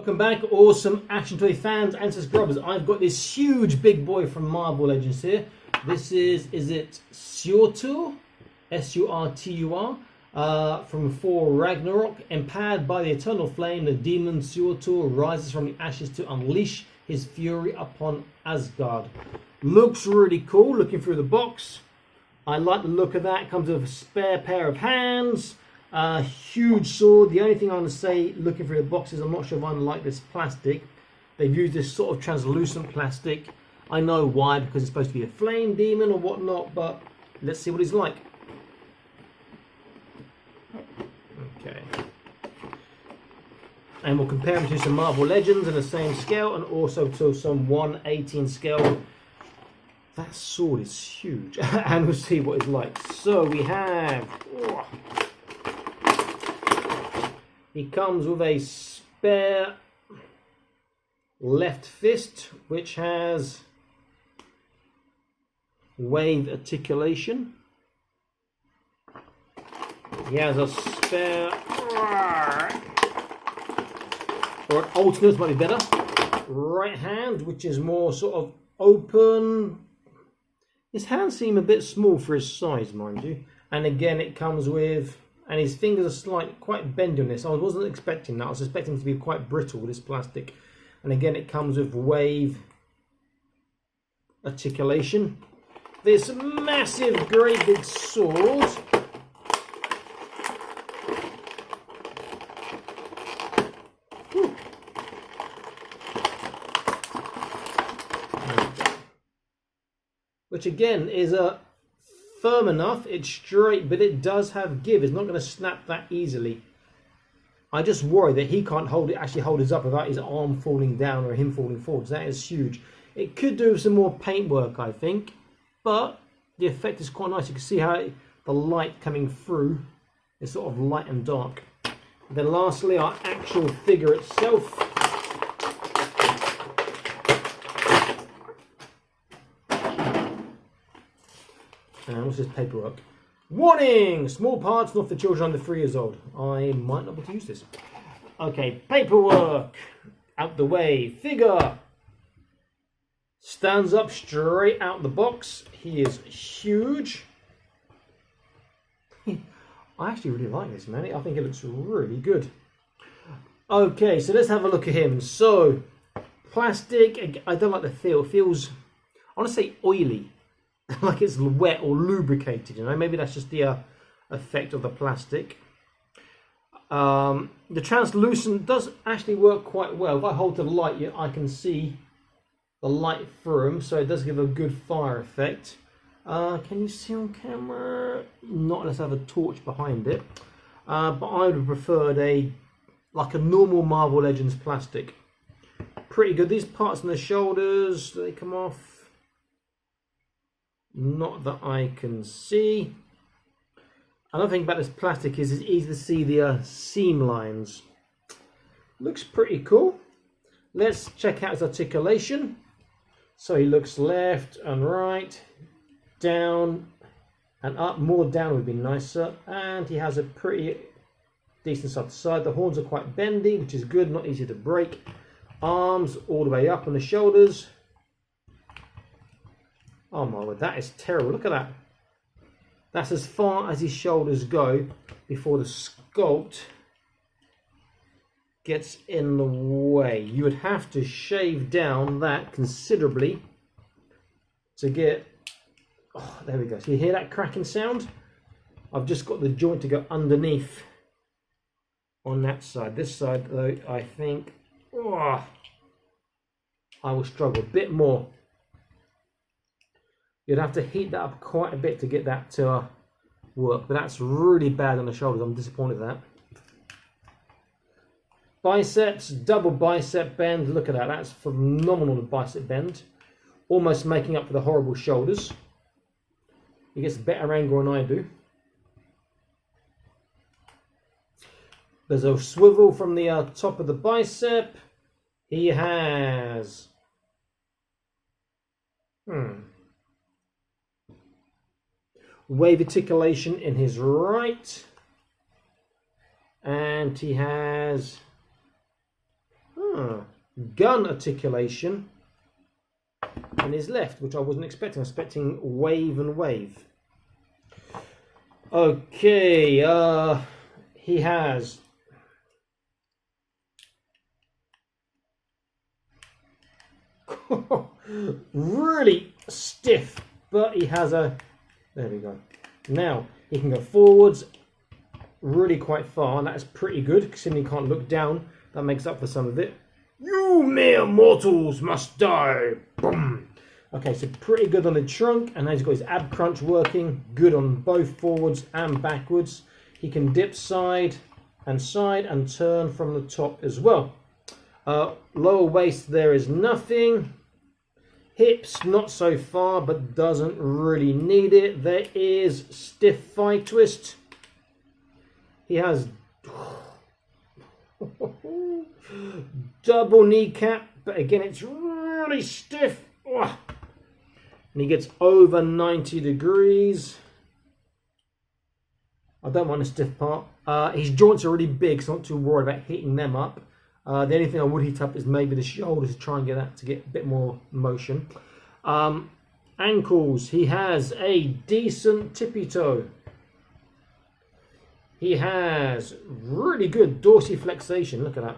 Welcome back, awesome Action Toy fans and subscribers. I've got this huge big boy from Marvel Legends here. This is it Surtur? S-U-R-T-U-R, from Thor Ragnarok. Empowered by the eternal flame, the demon Surtur rises from the ashes to unleash his fury upon Asgard. Looks really cool, looking through the box. I like the look of that. Comes with a spare pair of hands. Huge sword. The only thing I'm going to say, looking through the boxes, I'm not sure if I like this plastic. They've used this sort of translucent plastic. I know why, because it's supposed to be a flame demon or whatnot, but let's see what he's like. Okay. And we'll compare him to some Marvel Legends in the same scale and also to some 1/18 scale. That sword is huge. And we'll see what it's like. So we have... Oh, he comes with a spare left fist, which has wave articulation. He has a spare, or an alternate, might be better, right hand, which is more sort of open. His hands seem a bit small for his size, mind you. And again, it comes with... And his fingers are quite bendy on this. I wasn't expecting that. I was expecting it to be quite brittle, this plastic. And again, it comes with wave articulation. This massive, great big sword. Whew. Which again is a... firm enough, it's straight, but it does have give. It's not going to snap that easily. I just worry that he can't actually hold it up without his arm falling down or him falling forwards. That is huge. It could do some more paintwork, I think, but the effect is quite nice. You can see how the light coming through is sort of light and dark. And then lastly, our actual figure itself. And what's this paperwork? Warning! Small parts not for children under 3 years old. I might not be able to use this. Okay, paperwork. Out the way. Figure. Stands up straight out the box. He is huge. I actually really like this, man. I think it looks really good. Okay, so let's have a look at him. So, plastic. I don't like the feel. It feels, I want to say oily. Like it's wet or lubricated, you know. Maybe that's just the effect of the plastic. The translucent does actually work quite well. If I hold to the light, I can see the light through them, so it does give a good fire effect. Can you see on camera? Not unless I have a torch behind it. But I would have preferred like a normal Marvel Legends plastic. Pretty good. These parts on the shoulders, do they come off? Not that I can see. Another thing about this plastic is it's easy to see the seam lines. Looks pretty cool. Let's check out his articulation. So he looks left and right, down and up. More down would be nicer. And he has a pretty decent side to side. The horns are quite bendy, which is good, not easy to break. Arms all the way up on the shoulders. Oh my word, that is terrible. Look at that. That's as far as his shoulders go before the sculpt gets in the way. You would have to shave down that considerably to get... Oh, there we go. So you hear that cracking sound? I've just got the joint to go underneath on that side. This side, though, I think... Oh, I will struggle a bit more. You'd have to heat that up quite a bit to get that to work, but that's really bad on the shoulders. I'm disappointed with that. Biceps, double bicep bend. Look at that. That's phenomenal, the bicep bend. Almost making up for the horrible shoulders. He gets a better angle than I do. There's a swivel from the top of the bicep. He has... wave articulation in his right, and he has gun articulation in his left, which I wasn't expecting. I was expecting wave and wave. Okay, he has really stiff, but he has a, there we go. Now he can go forwards really quite far, and that's pretty good considering he can't look down. That makes up for some of it. You mere mortals must die. Boom. Okay, so pretty good on the trunk, and now he's got his ab crunch working. Good on both forwards and backwards. He can dip side and turn from the top as well. Lower waist, there is nothing. Hips, not so far, but doesn't really need it. There is stiff thigh twist. He has double kneecap, but again, it's really stiff. And he gets over 90 degrees. I don't mind the stiff part. His joints are really big, so I'm not too worried about hitting them up. The only thing I would heat up is maybe the shoulders to try and get that to get a bit more motion. Ankles, he has a decent tippy toe. He has really good dorsiflexation. Look at that.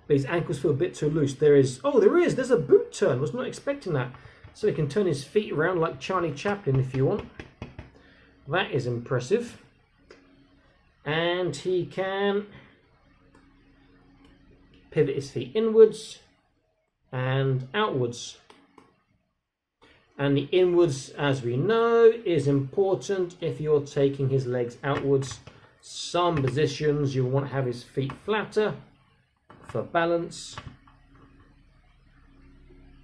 But his ankles feel a bit too loose. There's a boot turn. I was not expecting that. So he can turn his feet around like Charlie Chaplin if you want. That is impressive. And he can pivot his feet inwards and outwards. And the inwards, as we know, is important if you're taking his legs outwards. Some positions you want to have his feet flatter for balance,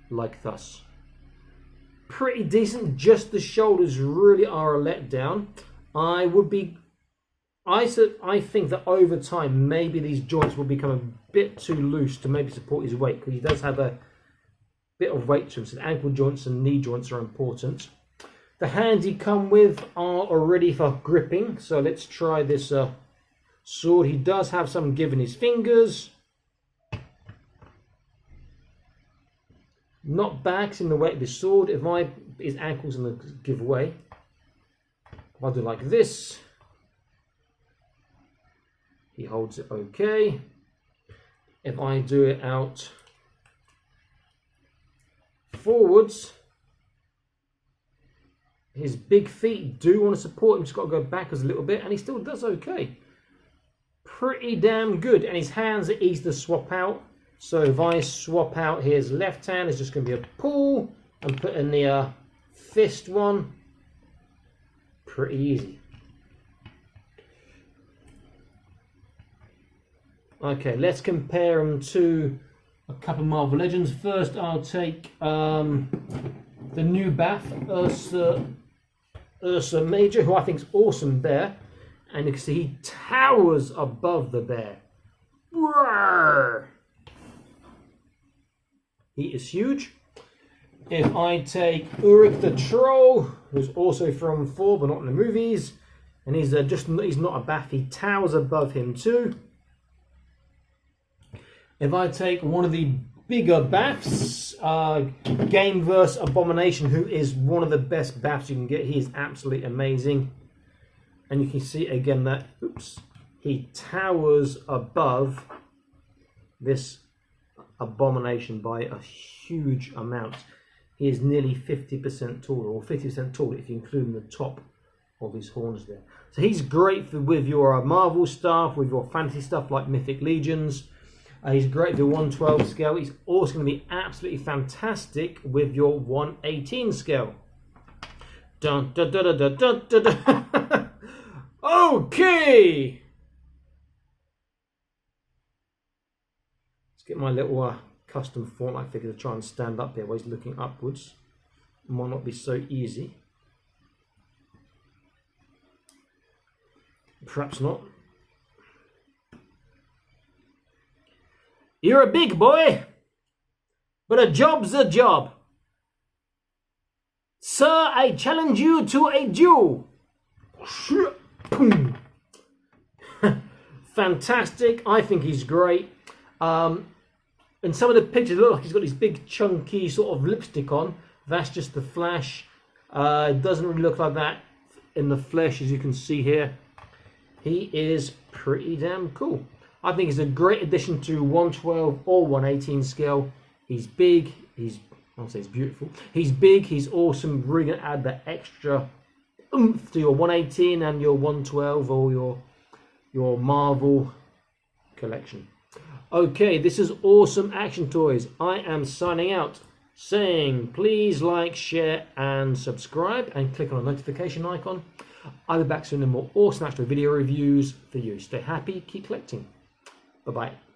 like thus. Pretty decent, just the shoulders really are a letdown. I think that over time maybe these joints will become a bit too loose to maybe support his weight, because he does have a bit of weight to him, so the ankle joints and knee joints are important. The hands he come with are already for gripping, so let's try this sword. He does have some give in his fingers. Not backs in the weight of his sword. His ankles going to give way. If I do like this, he holds it okay. If I do it out forwards, his big feet do want to support him. Just got to go backwards a little bit, and he still does okay. Pretty damn good. And his hands are easy to swap out. So if I swap out his left hand, it's just going to be a pull and put in the fist one. Pretty easy. Okay, let's compare them to a couple of Marvel Legends. First, I'll take the new Bath, Ursa Major, who I think is awesome bear. And you can see he towers above the bear. Roar! He is huge. If I take Ulrich the Troll, who's also from Thor but not in the movies, and he's not a Bath, he towers above him too. If I take one of the bigger Baths, Gameverse Abomination, who is one of the best Baths you can get, he is absolutely amazing. And you can see again that, he towers above this Abomination by a huge amount. He is nearly 50% taller, or 50% taller if you include the top of his horns there. So he's great with your Marvel stuff, with your fantasy stuff like Mythic Legions. He's great with the 112 scale. He's also going to be absolutely fantastic with your 118 scale. Dun, dun, dun, dun, dun, dun, dun. Okay. Let's get my little custom Fortnite figure to try and stand up here while he's looking upwards. It might not be so easy. Perhaps not. You're a big boy, but a job's a job. Sir, I challenge you to a duel. fantastic. I think he's great. In some of the pictures, it looks like he's got this big chunky sort of lipstick on. That's just the flash. It doesn't really look like that in the flesh, as you can see here. He is pretty damn cool. I think he's a great addition to 112 or 118 scale. He's big. I'll say he's beautiful. He's big. He's awesome. Really gonna add that extra oomph to your 118 and your 112 or your Marvel collection. Okay, this is Awesome Action Toys. I am signing out, saying please like, share, and subscribe, and click on the notification icon. I'll be back soon with more awesome action video reviews for you. Stay happy, keep collecting. Bye-bye.